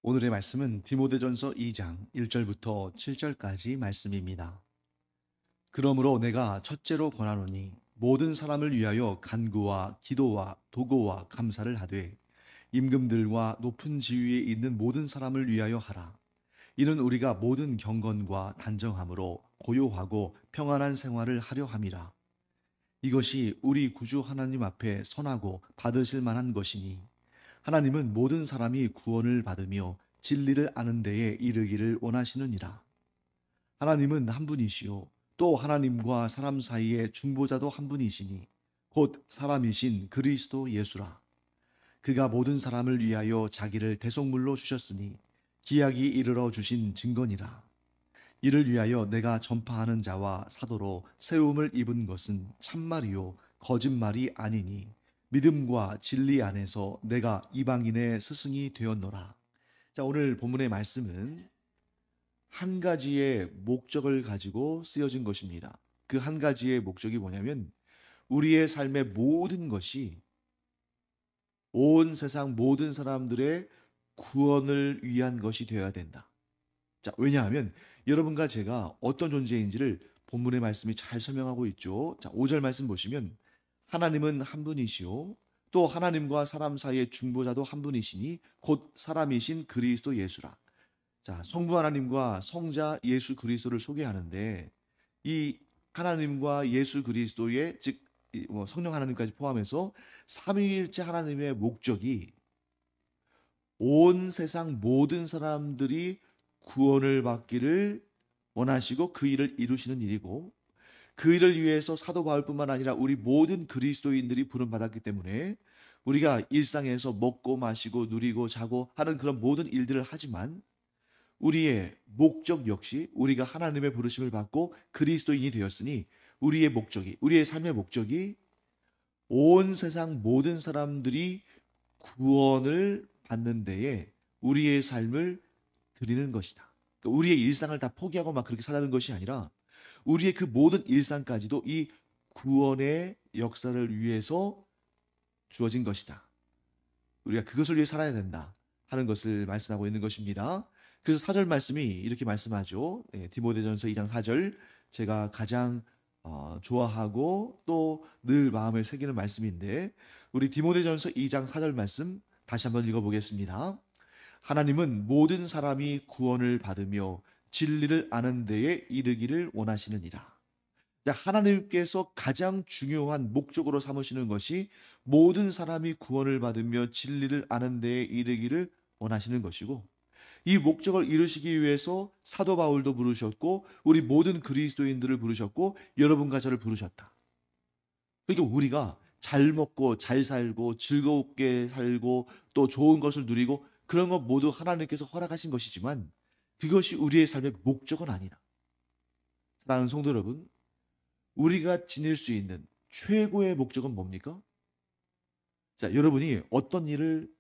오늘의 말씀은 디모데전서 2장 1절부터 7절까지 말씀입니다. 그러므로 내가 첫째로 권하노니 모든 사람을 위하여 간구와 기도와 도고와 감사를 하되 임금들과 높은 지위에 있는 모든 사람을 위하여 하라. 이는 우리가 모든 경건과 단정함으로 고요하고 평안한 생활을 하려 함이라. 이것이 우리 구주 하나님 앞에 선하고 받으실 만한 것이니 하나님은 모든 사람이 구원을 받으며 진리를 아는 데에 이르기를 원하시느니라. 하나님은 한 분이시요 또 하나님과 사람 사이의 중보자도 한 분이시니 곧 사람이신 그리스도 예수라. 그가 모든 사람을 위하여 자기를 대속물로 주셨으니 기약이 이르러 주신 증거니라. 이를 위하여 내가 전파하는 자와 사도로 세움을 입은 것은 참말이요 거짓말이 아니니 믿음과 진리 안에서 내가 이방인의 스승이 되었노라. 자, 오늘 본문의 말씀은 한 가지의 목적을 가지고 쓰여진 것입니다. 그 한 가지의 목적이 뭐냐면 우리의 삶의 모든 것이 온 세상 모든 사람들의 구원을 위한 것이 되어야 된다. 자, 왜냐하면 여러분과 제가 어떤 존재인지를 본문의 말씀이 잘 설명하고 있죠. 자, 5절 말씀 보시면 하나님은 한 분이시요 또 하나님과 사람 사이의 중보자도 한 분이시니 곧 사람이신 그리스도 예수라. 자, 성부 하나님과 성자 예수 그리스도를 소개하는데 이 하나님과 예수 그리스도의 즉 성령 하나님까지 포함해서 삼위일체 하나님의 목적이 온 세상 모든 사람들이 구원을 받기를 원하시고 그 일을 이루시는 일이고 그 일을 위해서 사도 바울뿐만 아니라 우리 모든 그리스도인들이 부름받았기 때문에 우리가 일상에서 먹고 마시고 누리고 자고 하는 그런 모든 일들을 하지만 우리의 목적 역시 우리가 하나님의 부르심을 받고 그리스도인이 되었으니 우리의 삶의 목적이 온 세상 모든 사람들이 구원을 받는 데에 우리의 삶을 드리는 것이다. 그러니까 우리의 일상을 다 포기하고 막 그렇게 살아가는 것이 아니라 우리의 그 모든 일상까지도 이 구원의 역사를 위해서 주어진 것이다. 우리가 그것을 위해 살아야 된다 하는 것을 말씀하고 있는 것입니다. 그래서 4절 말씀이 이렇게 말씀하죠. 디모데전서 2장 4절 제가 가장 좋아하고 또 늘 마음에 새기는 말씀인데 우리 디모데전서 2장 4절 말씀 다시 한번 읽어보겠습니다. 하나님은 모든 사람이 구원을 받으며 진리를 아는 데에 이르기를 원하시느니라. 하나님께서 가장 중요한 목적으로 삼으시는 것이 모든 사람이 구원을 받으며 진리를 아는 데에 이르기를 원하시는 것이고 이 목적을 이루시기 위해서 사도 바울도 부르셨고 우리 모든 그리스도인들을 부르셨고 여러분과 저를 부르셨다. 그러니까 우리가 잘 먹고 잘 살고 즐겁게 살고 또 좋은 것을 누리고 그런 것 모두 하나님께서 허락하신 것이지만 그것이 우리의 삶의 목적은 아니다. 사랑하는 성도 여러분, 우리가 지닐 수 있는 최고의 목적은 뭡니까? 자, 여러분이 어떤 일을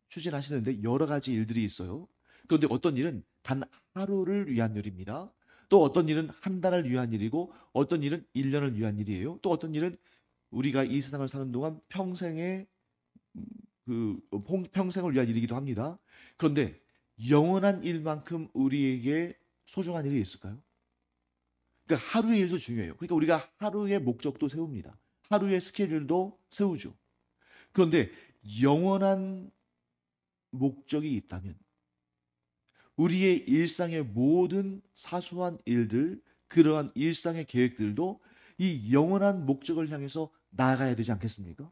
추진하시는데 여러 가지 일들이 있어요. 그런데 어떤 일은 단 하루를 위한 일입니다. 또 어떤 일은 한 달을 위한 일이고 어떤 일은 1년을 위한 일이에요. 또 어떤 일은 우리가 이 세상을 사는 동안 평생의 평생을 위한 일이기도 합니다. 그런데 영원한 일만큼 우리에게 소중한 일이 있을까요? 그러니까 하루의 일도 중요해요. 그러니까 우리가 하루의 목적도 세웁니다. 하루의 스케줄도 세우죠. 그런데 영원한 목적이 있다면 우리의 일상의 모든 사소한 일들, 그러한 일상의 계획들도 이 영원한 목적을 향해서 나아가야 되지 않겠습니까?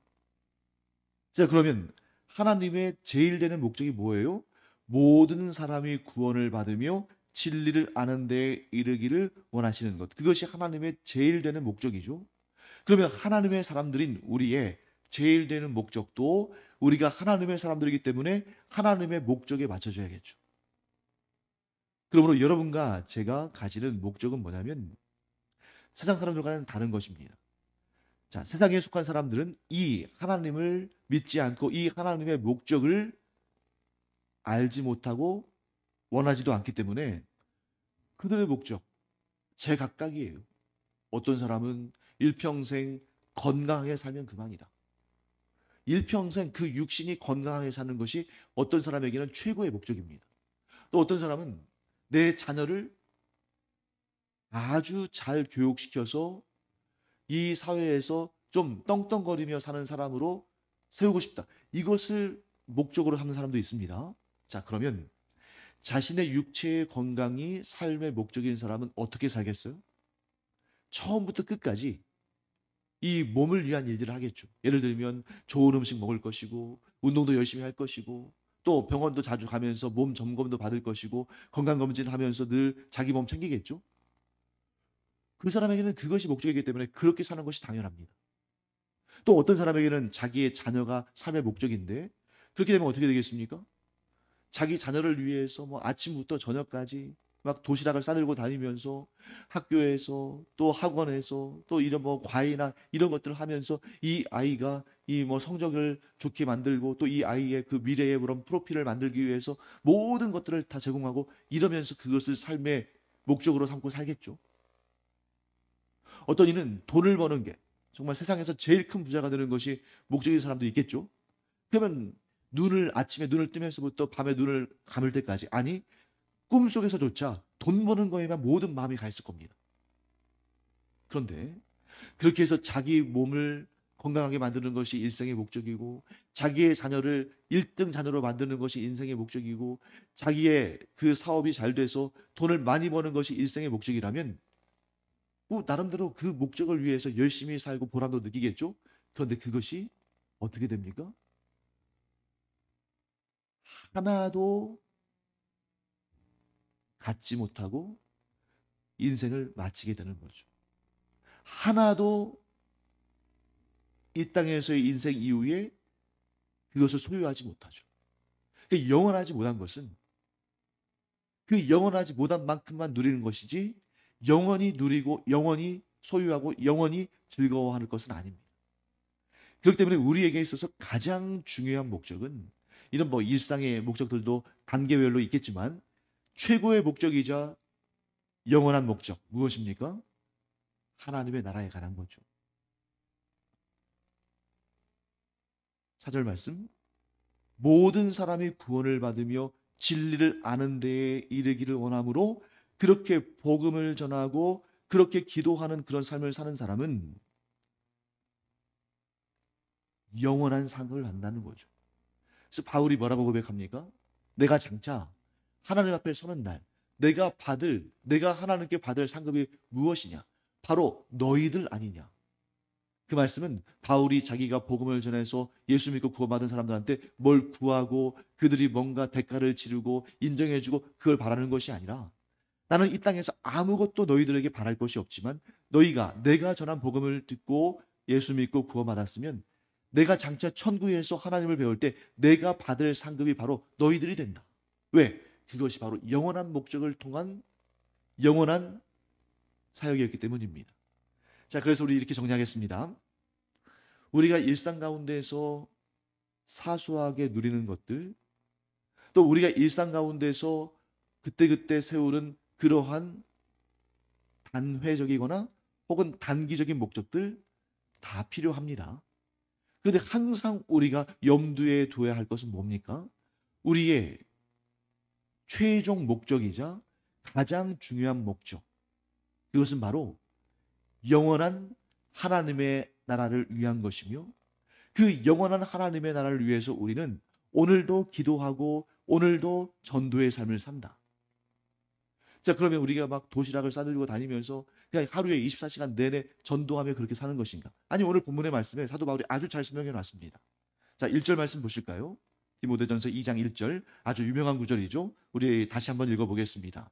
자, 그러면 하나님의 제일 되는 목적이 뭐예요? 모든 사람이 구원을 받으며 진리를 아는 데에 이르기를 원하시는 것. 그것이 하나님의 제일 되는 목적이죠. 그러면 하나님의 사람들인 우리의 제일 되는 목적도 우리가 하나님의 사람들이기 때문에 하나님의 목적에 맞춰줘야겠죠. 그러므로 여러분과 제가 가지는 목적은 뭐냐면 세상 사람들과는 다른 것입니다. 자, 세상에 속한 사람들은 이 하나님을 믿지 않고 이 하나님의 목적을 알지 못하고 원하지도 않기 때문에 그들의 목적 제각각이에요. 어떤 사람은 일평생 건강하게 살면 그만이다. 일평생 그 육신이 건강하게 사는 것이 어떤 사람에게는 최고의 목적입니다. 또 어떤 사람은 내 자녀를 아주 잘 교육시켜서 이 사회에서 좀 떵떵거리며 사는 사람으로 세우고 싶다. 이것을 목적으로 하는 사람도 있습니다. 자, 그러면 자신의 육체의 건강이 삶의 목적인 사람은 어떻게 살겠어요? 처음부터 끝까지 이 몸을 위한 일들을 하겠죠. 예를 들면 좋은 음식 먹을 것이고, 운동도 열심히 할 것이고, 또 병원도 자주 가면서 몸 점검도 받을 것이고, 건강검진을 하면서 늘 자기 몸 챙기겠죠. 그 사람에게는 그것이 목적이기 때문에 그렇게 사는 것이 당연합니다. 또 어떤 사람에게는 자기의 자녀가 삶의 목적인데, 그렇게 되면 어떻게 되겠습니까? 자기 자녀를 위해서 뭐 아침부터 저녁까지 막 도시락을 싸들고 다니면서 학교에서 또 학원에서 또 이런 뭐 과외나 이런 것들을 하면서 이 아이가 이 뭐 성적을 좋게 만들고 또 이 아이의 그 미래의 그런 프로필을 만들기 위해서 모든 것들을 다 제공하고 이러면서 그것을 삶의 목적으로 삼고 살겠죠. 어떤 이는 돈을 버는 게 정말 세상에서 제일 큰 부자가 되는 것이 목적인 사람도 있겠죠. 그러면 아침에 눈을 뜨면서부터 밤에 눈을 감을 때까지, 아니 꿈속에서조차 돈 버는 거에만 모든 마음이 가 있을 겁니다. 그런데 그렇게 해서 자기 몸을 건강하게 만드는 것이 일생의 목적이고, 자기의 자녀를 1등 자녀로 만드는 것이 인생의 목적이고, 자기의 그 사업이 잘 돼서 돈을 많이 버는 것이 일생의 목적이라면 뭐 나름대로 그 목적을 위해서 열심히 살고 보람도 느끼겠죠. 그런데 그것이 어떻게 됩니까? 하나도 갖지 못하고 인생을 마치게 되는 거죠. 하나도 이 땅에서의 인생 이후에 그것을 소유하지 못하죠. 그 영원하지 못한 것은 그 영원하지 못한 만큼만 누리는 것이지, 영원히 누리고 영원히 소유하고 영원히 즐거워하는 것은 아닙니다. 그렇기 때문에 우리에게 있어서 가장 중요한 목적은, 이런 뭐 일상의 목적들도 단계별로 있겠지만 최고의 목적이자 영원한 목적 무엇입니까? 하나님의 나라에 관한 거죠. 4절 말씀, 모든 사람이 구원을 받으며 진리를 아는 데에 이르기를 원하므로 그렇게 복음을 전하고 그렇게 기도하는 그런 삶을 사는 사람은 영원한 상을 한다는 거죠. 그래서 바울이 뭐라고 고백합니까? 내가 장차 하나님 앞에 서는 날 내가 하나님께 받을 상급이 무엇이냐? 바로 너희들 아니냐? 그 말씀은 바울이 자기가 복음을 전해서 예수 믿고 구원받은 사람들한테 뭘 구하고 그들이 뭔가 대가를 치르고 인정해주고 그걸 바라는 것이 아니라, 나는 이 땅에서 아무것도 너희들에게 바랄 것이 없지만 내가 전한 복음을 듣고 예수 믿고 구원받았으면 내가 장차 천국에서 하나님을 배울 때 내가 받을 상급이 바로 너희들이 된다. 왜? 그것이 바로 영원한 목적을 통한 영원한 사역이었기 때문입니다. 자, 그래서 우리 이렇게 정리하겠습니다. 우리가 일상 가운데서 사소하게 누리는 것들, 또 우리가 일상 가운데서 그때그때 세우는 그러한 단회적이거나 혹은 단기적인 목적들 다 필요합니다. 그런데 항상 우리가 염두에 둬야 할 것은 뭡니까? 우리의 최종 목적이자 가장 중요한 목적. 그것은 바로 영원한 하나님의 나라를 위한 것이며, 그 영원한 하나님의 나라를 위해서 우리는 오늘도 기도하고 오늘도 전도의 삶을 산다. 자, 그러면 우리가 막 도시락을 싸들고 다니면서 그냥 하루에 24시간 내내 전도하며 그렇게 사는 것인가? 아니, 오늘 본문의 말씀에 사도 바울이 아주 잘 설명해 놨습니다. 자, 1절 말씀 보실까요? 디모데전서 2장 1절, 아주 유명한 구절이죠. 우리 다시 한번 읽어보겠습니다.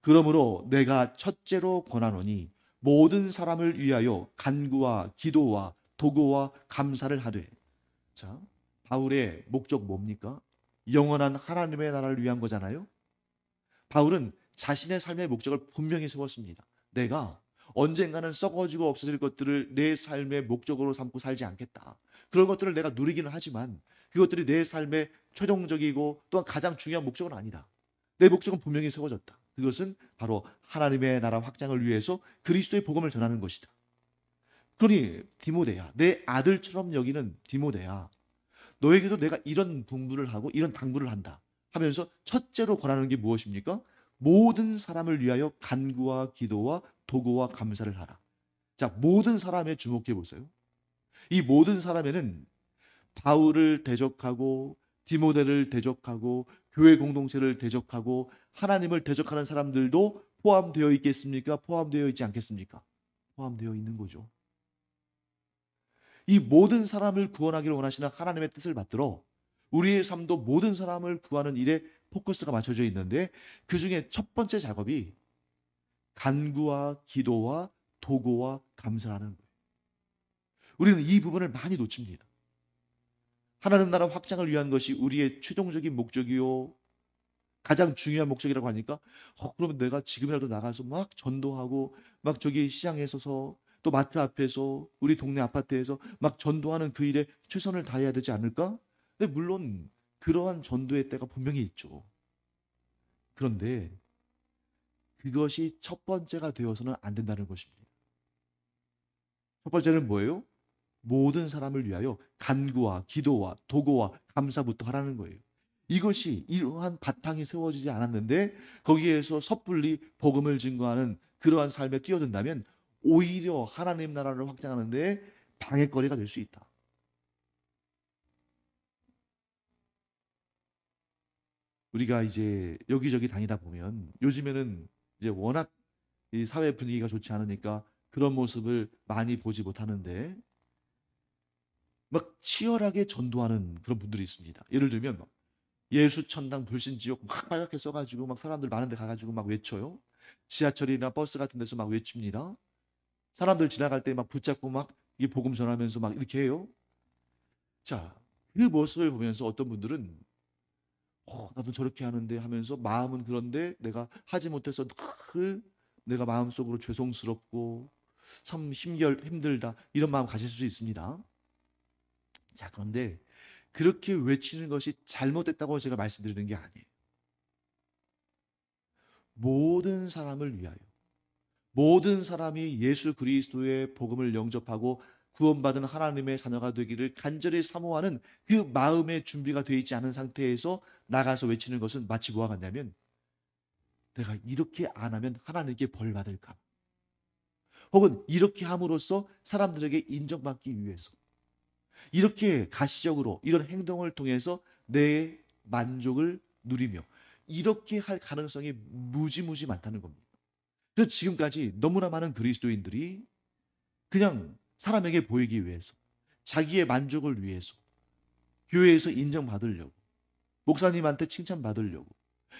그러므로 내가 첫째로 권하노니 모든 사람을 위하여 간구와 기도와 도구와 감사를 하되. 자, 바울의 목적 뭡니까? 영원한 하나님의 나라를 위한 거잖아요. 바울은 자신의 삶의 목적을 분명히 세웠습니다. 내가 언젠가는 썩어지고 없어질 것들을 내 삶의 목적으로 삼고 살지 않겠다. 그런 것들을 내가 누리기는 하지만 그것들이 내 삶의 최종적이고 또한 가장 중요한 목적은 아니다. 내 목적은 분명히 세워졌다. 그것은 바로 하나님의 나라 확장을 위해서 그리스도의 복음을 전하는 것이다. 그러니 디모데야, 내 아들처럼 여기는 디모데야, 너에게도 내가 이런 분부를 하고 이런 당부를 한다. 하면서 첫째로 권하는 게 무엇입니까? 모든 사람을 위하여 간구와 기도와 도구와 감사를 하라. 자, 모든 사람에 주목해 보세요. 이 모든 사람에는 바울을 대적하고 디모데를 대적하고 교회 공동체를 대적하고 하나님을 대적하는 사람들도 포함되어 있겠습니까? 포함되어 있지 않겠습니까? 포함되어 있는 거죠. 이 모든 사람을 구원하기를 원하시는 하나님의 뜻을 받들어 우리의 삶도 모든 사람을 구하는 일에 포커스가 맞춰져 있는데 그 중에 첫 번째 작업이 간구와 기도와 도구와 감사하는 거예요. 우리는 이 부분을 많이 놓칩니다. 하나님 나라 확장을 위한 것이 우리의 최종적인 목적이요. 가장 중요한 목적이라고 하니까 그러면 내가 지금이라도 나가서 막 전도하고 막 저기 시장에 서서 또 마트 앞에서 우리 동네 아파트에서 막 전도하는 그 일에 최선을 다해야 되지 않을까? 근데 물론 그러한 전도의 때가 분명히 있죠. 그런데 그것이 첫 번째가 되어서는 안 된다는 것입니다. 첫 번째는 뭐예요? 모든 사람을 위하여 간구와 기도와 도구와 감사부터 하라는 거예요. 이것이 이러한 바탕이 세워지지 않았는데 거기에서 섣불리 복음을 증거하는 그러한 삶에 뛰어든다면 오히려 하나님 나라를 확장하는 데 방해거리가 될 수 있다. 우리가 이제 여기저기 다니다 보면 요즘에는 이제 워낙 이 사회 분위기가 좋지 않으니까 그런 모습을 많이 보지 못하는데 막 치열하게 전도하는 그런 분들이 있습니다. 예를 들면 막 예수 천당 불신지옥 막 빨갛게 써가지고 막 사람들 많은데 가가지고 막 외쳐요. 지하철이나 버스 같은 데서 막 외칩니다. 사람들 지나갈 때 막 붙잡고 막 이 복음 전하면서 막 이렇게 해요. 자, 그 모습을 보면서 어떤 분들은 나도 저렇게 하는데 하면서 마음은 그런데 내가 하지 못해서 늘 내가 마음속으로 죄송스럽고 참 힘들다 이런 마음 가질 수 있습니다. 자, 그런데 그렇게 외치는 것이 잘못됐다고 제가 말씀드리는 게 아니에요. 모든 사람을 위하여 모든 사람이 예수 그리스도의 복음을 영접하고 구원받은 하나님의 자녀가 되기를 간절히 사모하는 그 마음의 준비가 되어 있지 않은 상태에서 나가서 외치는 것은 마치 뭐와 같냐면 내가 이렇게 안 하면 하나님께 벌 받을까? 혹은 이렇게 함으로써 사람들에게 인정받기 위해서 이렇게 가시적으로 이런 행동을 통해서 내 만족을 누리며 이렇게 할 가능성이 무지무지 많다는 겁니다. 그래서 지금까지 너무나 많은 그리스도인들이 그냥 사람에게 보이기 위해서 자기의 만족을 위해서 교회에서 인정받으려고 목사님한테 칭찬받으려고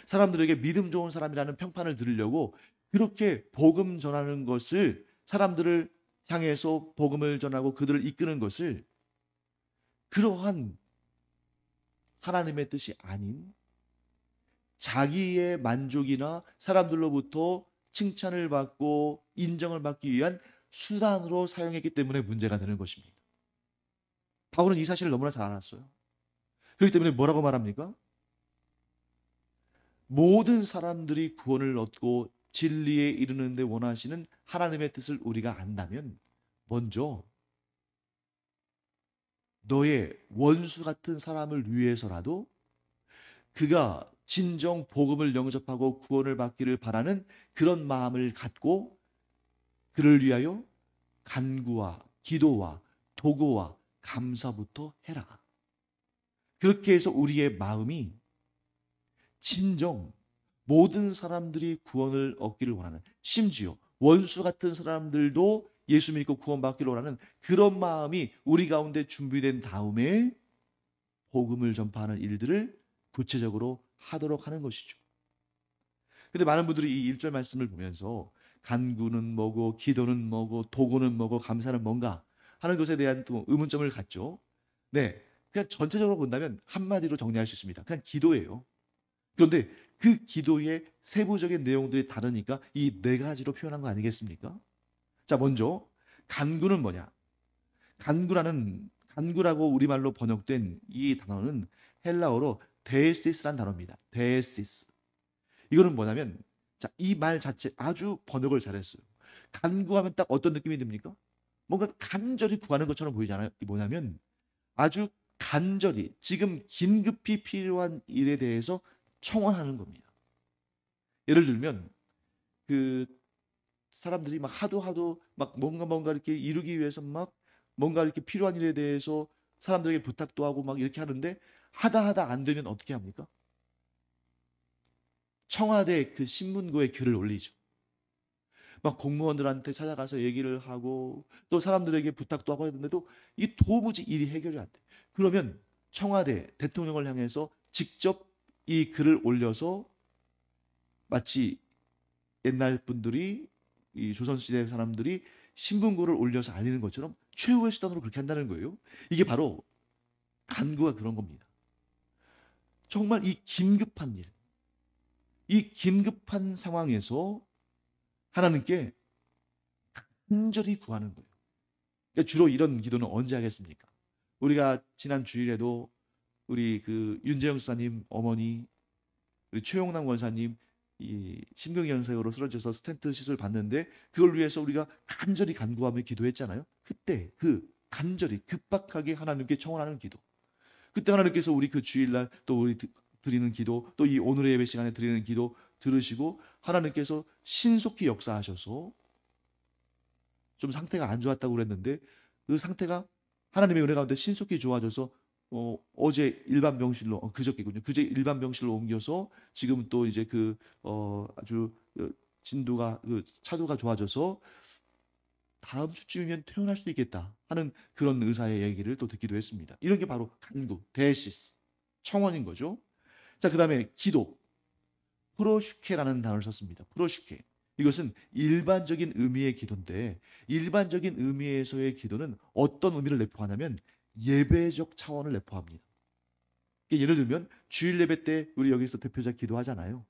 사람들에게 믿음 좋은 사람이라는 평판을 들으려고 그렇게 복음 전하는 것을 사람들을 향해서 복음을 전하고 그들을 이끄는 것을 그러한 하나님의 뜻이 아닌 자기의 만족이나 사람들로부터 칭찬을 받고 인정을 받기 위한 수단으로 사용했기 때문에 문제가 되는 것입니다. 바울은 이 사실을 너무나 잘 알았어요. 그렇기 때문에 뭐라고 말합니까? 모든 사람들이 구원을 얻고 진리에 이르는 데 원하시는 하나님의 뜻을 우리가 안다면 먼저 너의 원수 같은 사람을 위해서라도 그가 진정 복음을 영접하고 구원을 받기를 바라는 그런 마음을 갖고 그를 위하여 간구와 기도와 도구와 감사부터 해라. 그렇게 해서 우리의 마음이 진정 모든 사람들이 구원을 얻기를 원하는 심지어 원수 같은 사람들도 예수 믿고 구원받기를 원하는 그런 마음이 우리 가운데 준비된 다음에 복음을 전파하는 일들을 구체적으로 하도록 하는 것이죠. 근데 많은 분들이 이 1절 말씀을 보면서 간구는 뭐고 기도는 뭐고 도구는 뭐고 감사는 뭔가 하는 것에 대한 또 의문점을 갖죠. 네, 그냥 전체적으로 본다면 한마디로 정리할 수 있습니다. 그냥 기도예요. 그런데 그 기도의 세부적인 내용들이 다르니까 이 네 가지로 표현한 거 아니겠습니까? 자, 먼저 간구는 뭐냐? 간구라고 우리말로 번역된 이 단어는 헬라어로 데시스란 단어입니다. 데시스. 이거는 뭐냐면 자, 이 말 자체 아주 번역을 잘했어요. 간구하면 딱 어떤 느낌이 듭니까? 뭔가 간절히 구하는 것처럼 보이잖아요. 이 뭐냐면 아주 간절히 지금 긴급히 필요한 일에 대해서 청원하는 겁니다. 예를 들면 그 사람들이 막 하도 막 뭔가 이렇게 이루기 위해서 막 뭔가 이렇게 필요한 일에 대해서 사람들에게 부탁도 하고 막 이렇게 하는데 하다 안 되면 어떻게 합니까? 청와대 그 신문고에 글을 올리죠. 막 공무원들한테 찾아가서 얘기를 하고 또 사람들에게 부탁도 하고 했는데도 이 도무지 일이 해결이 안 돼. 그러면 청와대 대통령을 향해서 직접 이 글을 올려서 마치 옛날 분들이 이 조선시대 사람들이 신문고를 올려서 알리는 것처럼 최후의 수단으로 그렇게 한다는 거예요. 이게 바로 간구가 그런 겁니다. 정말 이 긴급한 일, 이 긴급한 상황에서 하나님께 간절히 구하는 거예요. 그러니까 주로 이런 기도는 언제 하겠습니까? 우리가 지난 주일에도 우리 그 윤재영 수사님 어머니, 우리 최용남 원사님 이 심근경색으로 쓰러져서 스텐트 시술 받는데 그걸 위해서 우리가 간절히 간구하며 기도했잖아요. 그때 그 간절히 급박하게 하나님께 청원하는 기도. 그때 하나님께서 우리 그 주일날 또 우리 드리는 기도, 또 이 오늘의 예배 시간에 드리는 기도 들으시고 하나님께서 신속히 역사하셔서 좀 상태가 안 좋았다고 그랬는데 그 상태가 하나님의 은혜 가운데 신속히 좋아져서 어제 일반 병실로 그저께군요. 그제 일반 병실로 옮겨서 지금 또 이제 아주 진도가 차도가 좋아져서 다음 주쯤이면 퇴원할 수도 있겠다 하는 그런 의사의 얘기를 또 듣기도 했습니다. 이런 게 바로 간구, 데시스, 청원인 거죠. 자, 그다음에 기도, 프로슈케라는 단어를 썼습니다. 프로슈케. 이것은 일반적인 의미의 기도인데 일반적인 의미에서의 기도는 어떤 의미를 내포하냐면 예배적 차원을 내포합니다. 예를 들면 주일 예배 때 우리 여기서 대표자 기도하잖아요.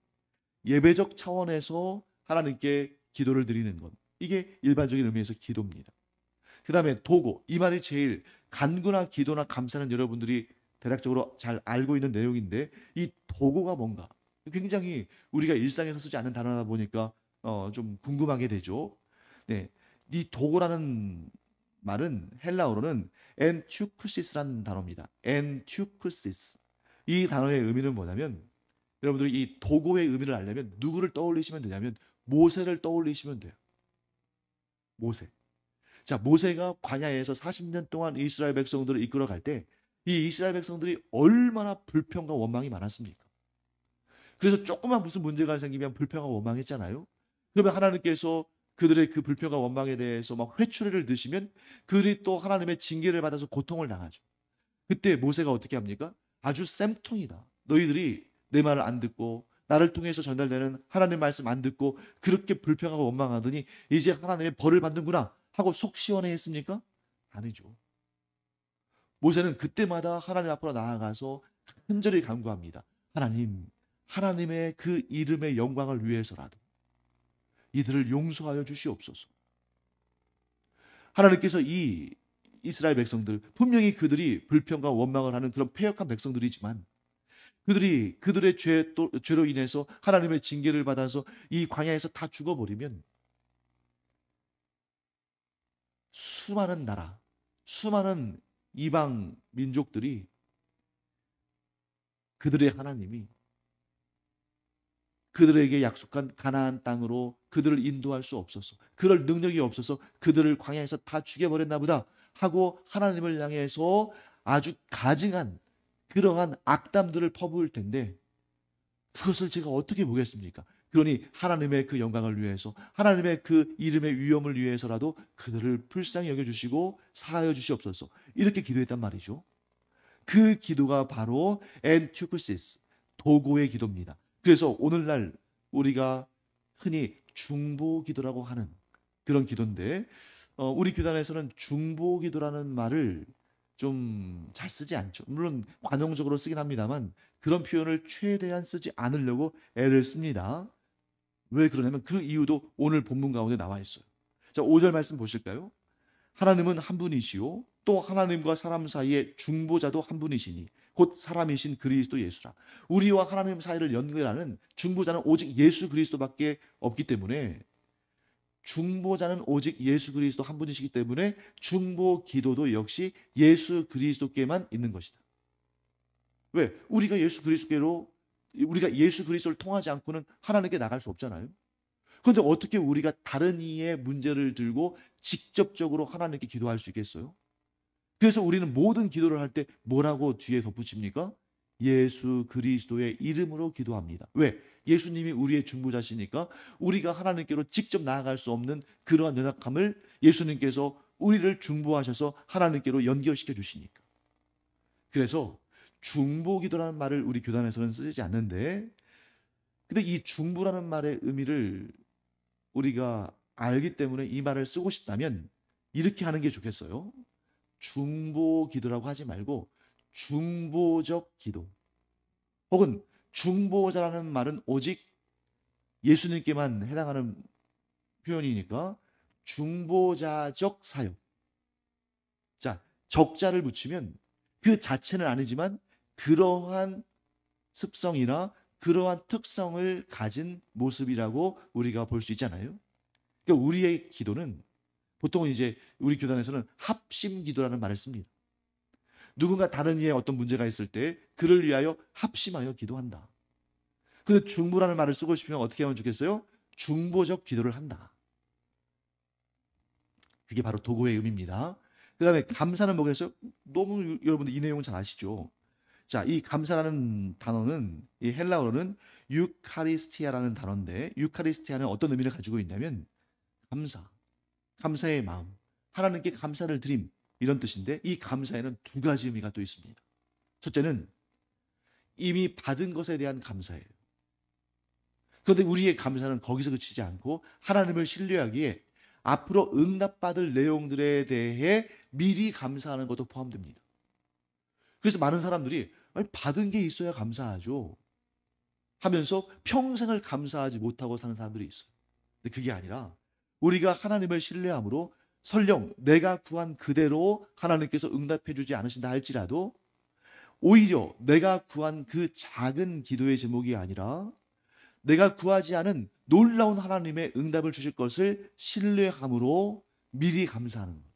예배적 차원에서 하나님께 기도를 드리는 것. 이게 일반적인 의미에서 기도입니다. 그 다음에 도고. 이 말이 제일 간구나 기도나 감사는 여러분들이 대략적으로 잘 알고 있는 내용인데 이 도고가 뭔가 굉장히 우리가 일상에서 쓰지 않는 단어다 보니까 좀 궁금하게 되죠. 네, 이 도고라는 말은 헬라어로는 엔튜크시스라는 단어입니다. 엔튜크시스. 이 단어의 의미는 뭐냐면 여러분들이 이 도고의 의미를 알려면 누구를 떠올리시면 되냐면 모세를 떠올리시면 돼요. 모세. 자, 모세가 광야에서 40년 동안 이스라엘 백성들을 이끌어갈 때 이 이스라엘 백성들이 얼마나 불평과 원망이 많았습니까? 그래서 조그만 무슨 문제가 생기면 불평과 원망했잖아요. 그러면 하나님께서 그들의 그 불평과 원망에 대해서 막 회초리를 드시면 그들이 또 하나님의 징계를 받아서 고통을 당하죠. 그때 모세가 어떻게 합니까? 아주 쌤통이다. 너희들이 내 말을 안 듣고 나를 통해서 전달되는 하나님 말씀 안 듣고 그렇게 불평하고 원망하더니 이제 하나님의 벌을 받는구나 하고 속 시원해 했습니까? 아니죠. 모세는 그때마다 하나님 앞으로 나아가서 간절히 간구합니다. 하나님, 하나님의 그 이름의 영광을 위해서라도 이들을 용서하여 주시옵소서. 하나님께서 이 이스라엘 백성들, 분명히 그들이 불평과 원망을 하는 그런 패역한 백성들이지만 그들이 그들의 죄로 인해서 하나님의 징계를 받아서 이 광야에서 다 죽어버리면 수많은 나라, 수많은 이방 민족들이 그들의 하나님이 그들에게 약속한 가나안 땅으로 그들을 인도할 수 없어서 그럴 능력이 없어서 그들을 광야에서 다 죽여버렸나 보다 하고 하나님을 향해서 아주 가증한 그러한 악담들을 퍼부을 텐데 그것을 제가 어떻게 보겠습니까? 그러니 하나님의 그 영광을 위해서 하나님의 그 이름의 위엄을 위해서라도 그들을 불쌍히 여겨주시고 사하여 주시옵소서 이렇게 기도했단 말이죠. 그 기도가 바로 엔튜크시스 도고의 기도입니다. 그래서 오늘날 우리가 흔히 중보 기도라고 하는 그런 기도인데 우리 교단에서는 중보 기도라는 말을 좀 잘 쓰지 않죠. 물론 관용적으로 쓰긴 합니다만 그런 표현을 최대한 쓰지 않으려고 애를 씁니다. 왜 그러냐면 그 이유도 오늘 본문 가운데 나와 있어요. 자, 5절 말씀 보실까요? 하나님은 한 분이시요 또 하나님과 사람 사이의 중보자도 한 분이시니 곧 사람이신 그리스도 예수라. 우리와 하나님 사이를 연결하는 중보자는 오직 예수 그리스도밖에 없기 때문에 중보자는 오직 예수 그리스도 한 분이시기 때문에 중보 기도도 역시 예수 그리스도께만 있는 것이다. 왜? 우리가 예수 그리스도께로 우리가 예수 그리스도를 통하지 않고는 하나님께 나갈 수 없잖아요. 그런데 어떻게 우리가 다른 이의 문제를 들고 직접적으로 하나님께 기도할 수 있겠어요? 그래서 우리는 모든 기도를 할 때 뭐라고 뒤에 덧붙입니까? 예수 그리스도의 이름으로 기도합니다. 왜? 예수님이 우리의 중보자시니까 우리가 하나님께로 직접 나아갈 수 없는 그러한 연약함을 예수님께서 우리를 중보하셔서 하나님께로 연결시켜 주시니까. 그래서 중보기도라는 말을 우리 교단에서는 쓰지 않는데, 근데 이 중보라는 말의 의미를 우리가 알기 때문에 이 말을 쓰고 싶다면 이렇게 하는 게 좋겠어요. 중보기도라고 하지 말고 중보적 기도, 혹은 중보자라는 말은 오직 예수님께만 해당하는 표현이니까 중보자적 사역. 자, 적자를 붙이면 그 자체는 아니지만 그러한 습성이나 그러한 특성을 가진 모습이라고 우리가 볼 수 있잖아요. 그러니까 우리의 기도는 보통은 이제 우리 교단에서는 합심 기도라는 말을 씁니다. 누군가 다른 이의 어떤 문제가 있을 때 그를 위하여 합심하여 기도한다. 근데 중보라는 말을 쓰고 싶으면 어떻게 하면 좋겠어요? 중보적 기도를 한다. 그게 바로 도구의 의미입니다. 그 다음에 감사는 뭐겠어요? 너무 여러분들 이 내용은 잘 아시죠? 자, 이 감사라는 단어는, 이 헬라어로는 유카리스티아라는 단어인데, 유카리스티아는 어떤 의미를 가지고 있냐면 감사, 감사의 마음, 하나님께 감사를 드림, 이런 뜻인데, 이 감사에는 두 가지 의미가 또 있습니다. 첫째는 이미 받은 것에 대한 감사예요. 그런데 우리의 감사는 거기서 그치지 않고 하나님을 신뢰하기에 앞으로 응답받을 내용들에 대해 미리 감사하는 것도 포함됩니다. 그래서 많은 사람들이 받은 게 있어야 감사하죠 하면서 평생을 감사하지 못하고 사는 사람들이 있어요. 근데 그게 아니라 우리가 하나님을 신뢰함으로 설령 내가 구한 그대로 하나님께서 응답해 주지 않으신다 할지라도 오히려 내가 구한 그 작은 기도의 제목이 아니라 내가 구하지 않은 놀라운 하나님의 응답을 주실 것을 신뢰함으로 미리 감사하는 것.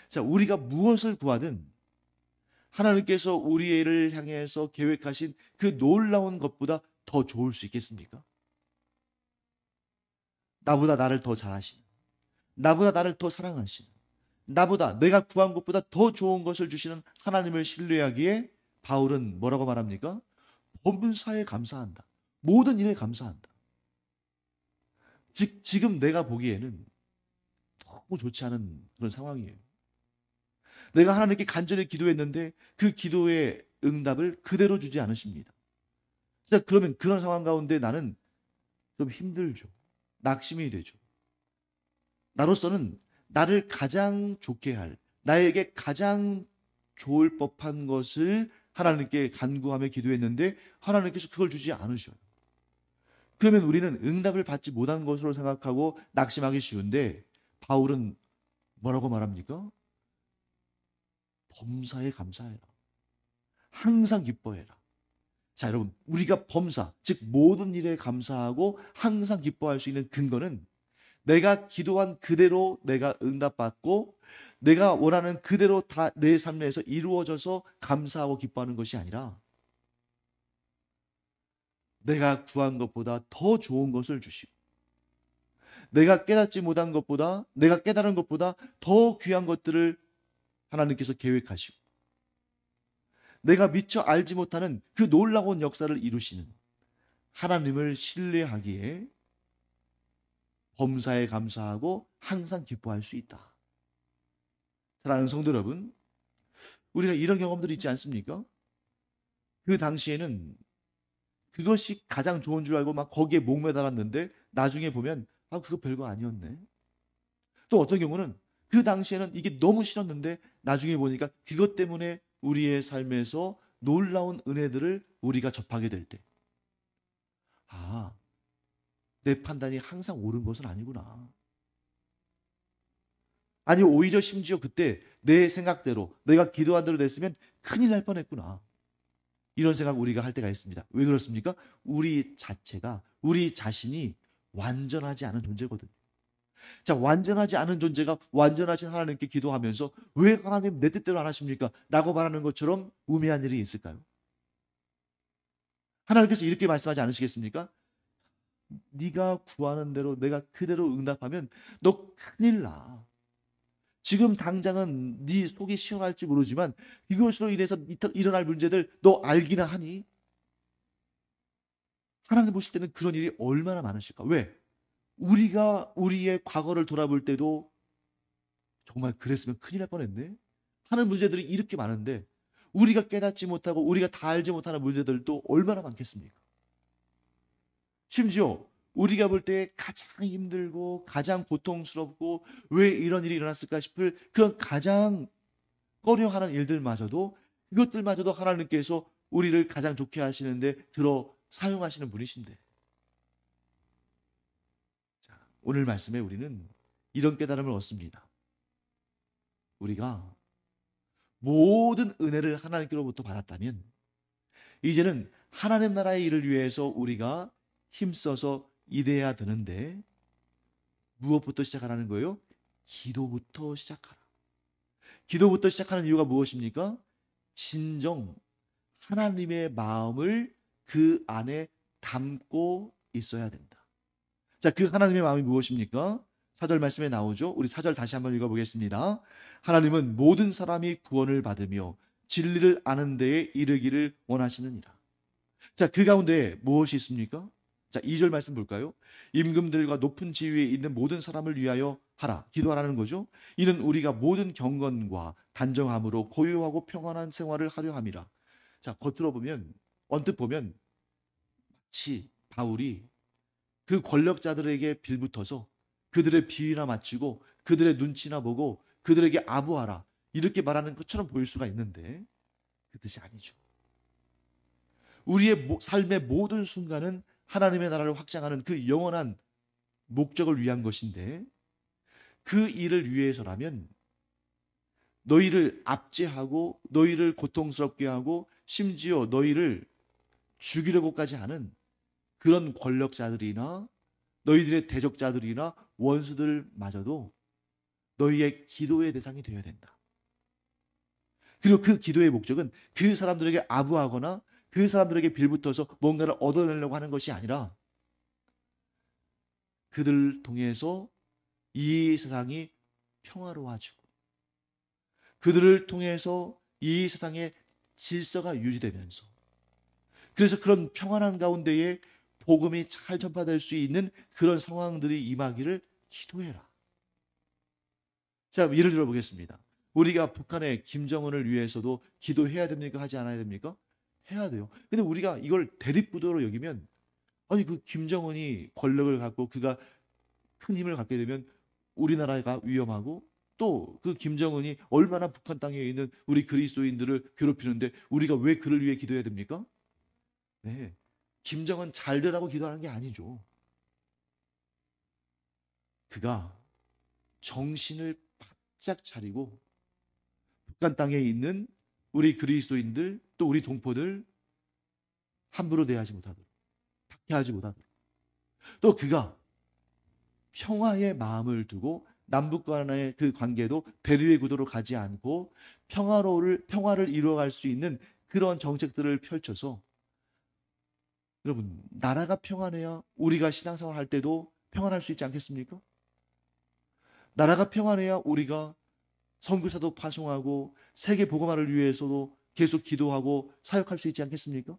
자, 우리가 무엇을 구하든 하나님께서 우리를 향해서 계획하신 그 놀라운 것보다 더 좋을 수 있겠습니까? 나보다 나를 더 잘하시는, 나보다 나를 더 사랑하시는, 나보다 내가 구한 것보다 더 좋은 것을 주시는 하나님을 신뢰하기에 바울은 뭐라고 말합니까? 범사에 감사한다. 모든 일에 감사한다. 즉 지금 내가 보기에는 너무 좋지 않은 그런 상황이에요. 내가 하나님께 간절히 기도했는데 그 기도의 응답을 그대로 주지 않으십니다. 자, 그러면 그런 상황 가운데 나는 좀 힘들죠. 낙심이 되죠. 나로서는 나를 가장 좋게 할, 나에게 가장 좋을 법한 것을 하나님께 간구하며 기도했는데 하나님께서 그걸 주지 않으셔요. 그러면 우리는 응답을 받지 못한 것으로 생각하고 낙심하기 쉬운데 바울은 뭐라고 말합니까? 범사에 감사해라. 항상 기뻐해라. 자, 여러분, 우리가 범사, 즉 모든 일에 감사하고 항상 기뻐할 수 있는 근거는 내가 기도한 그대로 내가 응답받고 내가 원하는 그대로 다 내 삶에서 이루어져서 감사하고 기뻐하는 것이 아니라 내가 구한 것보다 더 좋은 것을 주시고 내가 깨닫지 못한 것보다, 내가 깨달은 것보다 더 귀한 것들을 하나님께서 계획하시고 내가 미처 알지 못하는 그 놀라운 역사를 이루시는 하나님을 신뢰하기에 범사에 감사하고 항상 기뻐할 수 있다. 사랑하는 성도 여러분, 우리가 이런 경험들이 있지 않습니까? 그 당시에는 그것이 가장 좋은 줄 알고 막 거기에 목매달았는데 나중에 보면 그거 별거 아니었네. 또 어떤 경우는 그 당시에는 이게 너무 싫었는데 나중에 보니까 그것 때문에 우리의 삶에서 놀라운 은혜들을 우리가 접하게 될 때, 내 판단이 항상 옳은 것은 아니구나. 아니 오히려 심지어 그때 내 생각대로 내가 기도한 대로 됐으면 큰일 날 뻔했구나. 이런 생각 우리가 할 때가 있습니다. 왜 그렇습니까? 우리 자체가, 우리 자신이 완전하지 않은 존재거든요. 자, 완전하지 않은 존재가 완전하신 하나님께 기도하면서 왜 하나님 내 뜻대로 안 하십니까? 라고 말하는 것처럼 우매한 일이 있을까요? 하나님께서 이렇게 말씀하지 않으시겠습니까? 네가 구하는 대로 내가 그대로 응답하면 너 큰일 나. 지금 당장은 네 속이 시원할지 모르지만 이것으로 인해서 일어날 문제들 너 알기나 하니? 하나님 보실 때는 그런 일이 얼마나 많으실까? 왜? 우리가 우리의 과거를 돌아볼 때도 정말 그랬으면 큰일 날 뻔했네. 하는 문제들이 이렇게 많은데 우리가 깨닫지 못하고 우리가 다 알지 못하는 문제들도 얼마나 많겠습니까? 심지어 우리가 볼 때 가장 힘들고 가장 고통스럽고 왜 이런 일이 일어났을까 싶을 그런 가장 꺼려하는 일들마저도 이것들마저도 하나님께서 우리를 가장 좋게 하시는데 들어 사용하시는 분이신데 자, 오늘 말씀에 우리는 이런 깨달음을 얻습니다. 우리가 모든 은혜를 하나님께로부터 받았다면 이제는 하나님 나라의 일을 위해서 우리가 힘써서 일해야 되는데 무엇부터 시작하라는 거예요? 기도부터 시작하라. 기도부터 시작하는 이유가 무엇입니까? 진정 하나님의 마음을 그 안에 담고 있어야 된다. 자, 그 하나님의 마음이 무엇입니까? 4절 말씀에 나오죠. 우리 4절 다시 한번 읽어보겠습니다. 하나님은 모든 사람이 구원을 받으며 진리를 아는 데에 이르기를 원하시느니라. 자, 그 가운데 무엇이 있습니까? 자, 2절 말씀 볼까요? 임금들과 높은 지위에 있는 모든 사람을 위하여 하라. 기도하라는 거죠. 이는 우리가 모든 경건과 단정함으로 고요하고 평안한 생활을 하려 함이라. 자, 겉으로 보면 언뜻 보면 마치 바울이 그 권력자들에게 빌붙어서 그들의 비위나 맞추고 그들의 눈치나 보고 그들에게 아부하라 이렇게 말하는 것처럼 보일 수가 있는데 그 뜻이 아니죠. 우리의 삶의 모든 순간은 하나님의 나라를 확장하는 그 영원한 목적을 위한 것인데 그 일을 위해서라면 너희를 압제하고 너희를 고통스럽게 하고 심지어 너희를 죽이려고까지 하는 그런 권력자들이나 너희들의 대적자들이나 원수들마저도 너희의 기도의 대상이 되어야 된다. 그리고 그 기도의 목적은 그 사람들에게 아부하거나 그 사람들에게 빌붙어서 뭔가를 얻어내려고 하는 것이 아니라 그들을 통해서 이 세상이 평화로워지고 그들을 통해서 이 세상의 질서가 유지되면서 그래서 그런 평안한 가운데에 복음이 잘 전파될 수 있는 그런 상황들이 임하기를 기도해라. 자, 예를 들어 보겠습니다. 우리가 북한의 김정은을 위해서도 기도해야 됩니까? 하지 않아야 됩니까? 해야 돼요. 근데 우리가 이걸 대립구도로 여기면 아니 그 김정은이 권력을 갖고 그가 큰 힘을 갖게 되면 우리나라가 위험하고 또 그 김정은이 얼마나 북한 땅에 있는 우리 그리스도인들을 괴롭히는데 우리가 왜 그를 위해 기도해야 됩니까? 네. 김정은 잘 되라고 기도하는 게 아니죠. 그가 정신을 바짝 차리고 북한 땅에 있는 우리 그리스도인들 또 우리 동포들 함부로 대하지 못하도록 박해하지 못하도록 또 그가 평화의 마음을 두고 남북 간의 그 관계도 대립의 구도로 가지 않고 평화를 이루어갈 수 있는 그런 정책들을 펼쳐서 여러분 나라가 평안해야 우리가 신앙생활 할 때도 평안할 수 있지 않겠습니까? 나라가 평안해야 우리가 선교사도 파송하고 세계 복음화를 위해서도 계속 기도하고 사역할 수 있지 않겠습니까?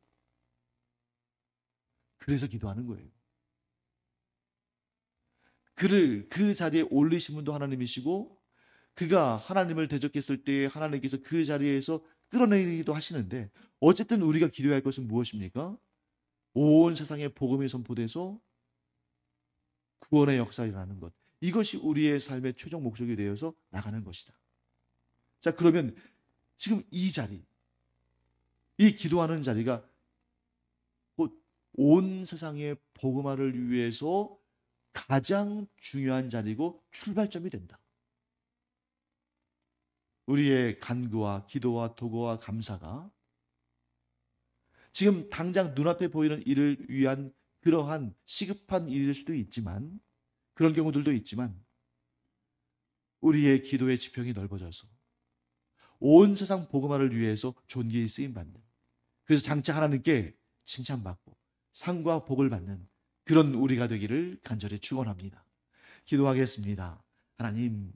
그래서 기도하는 거예요. 그를 그 자리에 올리신 분도 하나님이시고 그가 하나님을 대적했을 때 하나님께서 그 자리에서 끌어내기도 하시는데 어쨌든 우리가 기도해야 할 것은 무엇입니까? 온 세상에 복음이 선포돼서 구원의 역사가 일어나는 것. 이것이 우리의 삶의 최종 목적이 되어서 나가는 것이다. 자, 그러면 지금 이 자리, 이 기도하는 자리가 곧 온 세상의 복음화를 위해서 가장 중요한 자리고 출발점이 된다. 우리의 간구와 기도와 도구와 감사가 지금 당장 눈앞에 보이는 일을 위한 그러한 시급한 일일 수도 있지만 그런 경우들도 있지만 우리의 기도의 지평이 넓어져서 온 세상 복음화를 위해서 존귀히 쓰임받는 그래서 장차 하나님께 칭찬받고 상과 복을 받는 그런 우리가 되기를 간절히 축원합니다. 기도하겠습니다. 하나님,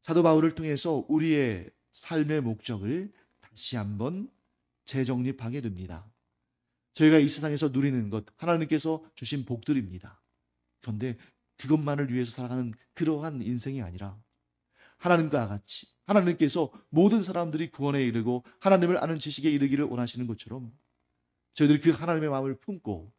사도 바울을 통해서 우리의 삶의 목적을 다시 한번 재정립하게 됩니다. 저희가 이 세상에서 누리는 것, 하나님께서 주신 복들입니다. 그런데 그것만을 위해서 살아가는 그러한 인생이 아니라 하나님과 같이 하나님께서 모든 사람들이 구원에 이르고 하나님을 아는 지식에 이르기를 원하시는 것처럼 저희들이 그 하나님의 마음을 품고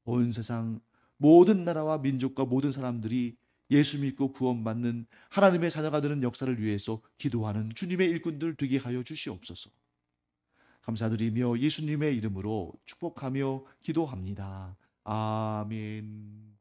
온 세상 모든 나라와 민족과 모든 사람들이 예수 믿고 구원받는 하나님의 자녀가 되는 역사를 위해서 기도하는 주님의 일꾼들 되게 하여 주시옵소서. 감사드리며 예수님의 이름으로 축복하며 기도합니다. 아멘.